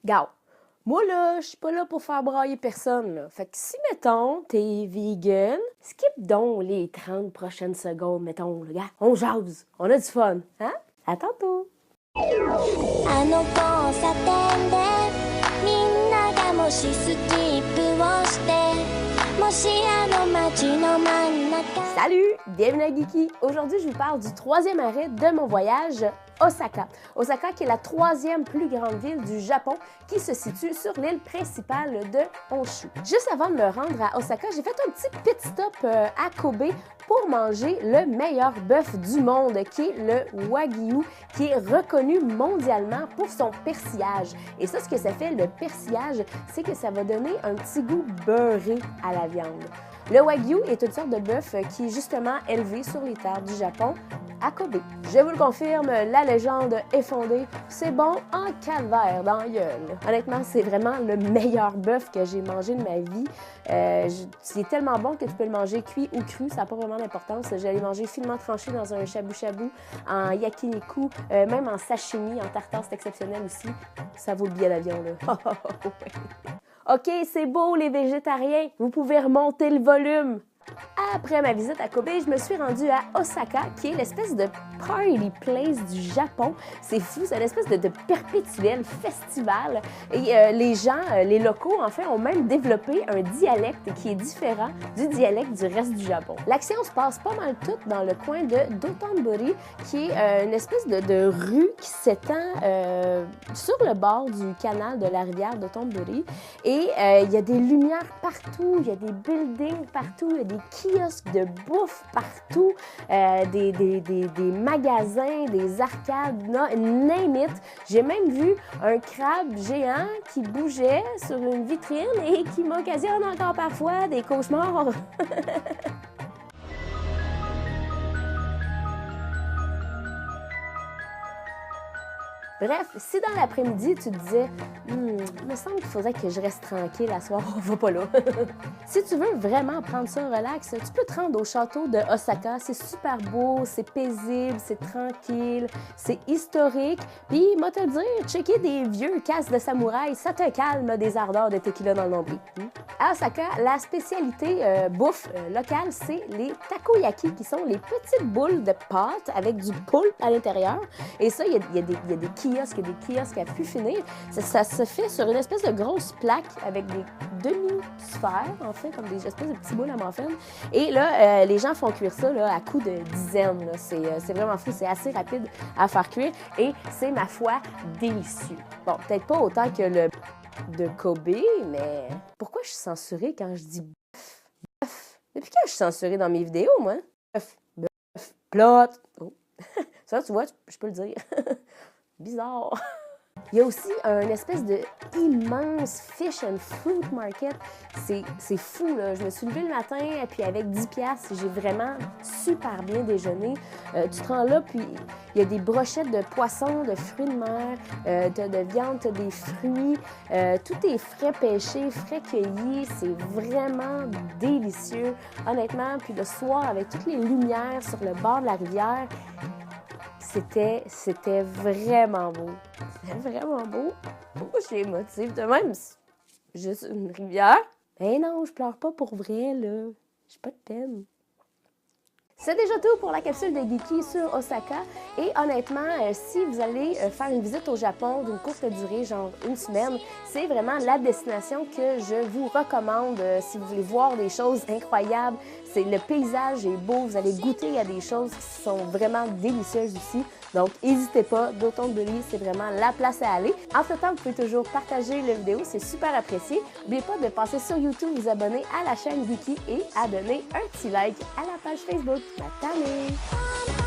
Garde, moi là, je suis pas là pour faire brailler personne, là. Fait que si, mettons, t'es vegan, skip donc les 30 prochaines secondes, mettons, là, gars. On jase, on a du fun, hein? À tantôt! あの交差点でみんながもしスキップをしてもしあの街の真ん中 Salut! Bienvenue à Geeky! Aujourd'hui, je vous parle du 3e arrêt de mon voyage, Osaka. Osaka, qui est la 3e plus grande ville du Japon, qui se situe sur l'île principale de Honshu. Juste avant de me rendre à Osaka, j'ai fait un petit pit stop à Kobe pour manger le meilleur bœuf du monde, qui est le Wagyu, qui est reconnu mondialement pour son persillage. Et ça, ce que ça fait, le persillage, c'est que ça va donner un petit goût beurré à la viande. Le Wagyu est une sorte de bœuf qui est justement élevé sur les terres du Japon, à Kobe. Je vous le confirme, la légende est fondée. C'est bon en calvaire dans la gueule. Honnêtement, c'est vraiment le meilleur bœuf que j'ai mangé de ma vie. C'est tellement bon que tu peux le manger cuit ou cru, ça n'a pas vraiment d'importance. J'allais manger finement tranché dans un shabu-shabu, en yakiniku, même en sashimi, en tartare, c'est exceptionnel aussi. Ça vaut le billet d'avion, là. OK, c'est beau les végétariens, vous pouvez remonter le volume. Après ma visite à Kobe, je me suis rendue à Osaka, qui est l'espèce de party place du Japon. C'est fou, c'est une espèce de perpétuel festival. Et les gens, les locaux, en fait, ont même développé un dialecte qui est différent du dialecte du reste du Japon. L'action se passe pas mal toute dans le coin de Dotonbori, qui est une espèce de rue qui s'étend sur le bord du canal de la rivière Dotonbori. Et il y a des lumières partout, il y a des buildings partout, il y a des kiosques de bouffe partout, des magasins, des arcades, name it. J'ai même vu un crabe géant qui bougeait sur une vitrine et qui m'occasionne encore parfois des cauchemars. Bref, si dans l'après-midi, tu te disais « il me semble qu'il faudrait que je reste tranquille à soir, on va pas là. » Si tu veux vraiment prendre ça relax, tu peux te rendre au château de Osaka. C'est super beau, c'est paisible, c'est tranquille, c'est historique. Puis, moi te le dire, checker des vieux casques de samouraï, ça te calme des ardeurs de tequila dans le nombril. À Osaka, la spécialité bouffe locale, c'est les takoyaki, qui sont les petites boules de pâte avec du poulpe à l'intérieur. Et ça, il y a des kiosques à pu finir. Ça se fait sur une espèce de grosse plaque avec des demi-sphères, en fait, comme des espèces de petits boules à muffins. Et là, les gens font cuire ça là, à coups de dizaines. C'est vraiment fou, c'est assez rapide à faire cuire et c'est, ma foi, délicieux. Bon, peut-être pas autant que le de Kobe, mais pourquoi je suis censurée quand je dis bœuf? Bœuf. Depuis quand je suis censurée dans mes vidéos, moi? Bœuf, plot. Oh. Ça, tu vois, je peux le dire. Bizarre. Il y a aussi une espèce de immense fish and fruit market. C'est fou, là. Je me suis levée le matin et puis avec 10$, j'ai vraiment super bien déjeuné. Tu te rends là, puis il y a des brochettes de poissons, de fruits de mer, t'as de viande, t'as des fruits. Tout est frais pêché, frais cueilli. C'est vraiment délicieux, honnêtement. Puis le soir, avec toutes les lumières sur le bord de la rivière, c'était vraiment beau. C'était vraiment beau. Pourquoi je suis émotive de même? Juste une rivière. Mais non, je pleure pas pour vrai, là. J'ai pas de peine. C'est déjà tout pour la capsule de Geeky sur Osaka. Et honnêtement, si vous allez faire une visite au Japon d'une courte durée, genre une semaine, c'est vraiment la destination que je vous recommande si vous voulez voir des choses incroyables. Le paysage est beau, vous allez goûter à des choses qui sont vraiment délicieuses ici. Donc, n'hésitez pas, Dotonbori, c'est vraiment la place à aller. Entre-temps, vous pouvez toujours partager la vidéo, c'est super apprécié. N'oubliez pas de passer sur YouTube, vous abonner à la chaîne Geeky et à donner un petit like à la page Facebook. Matane!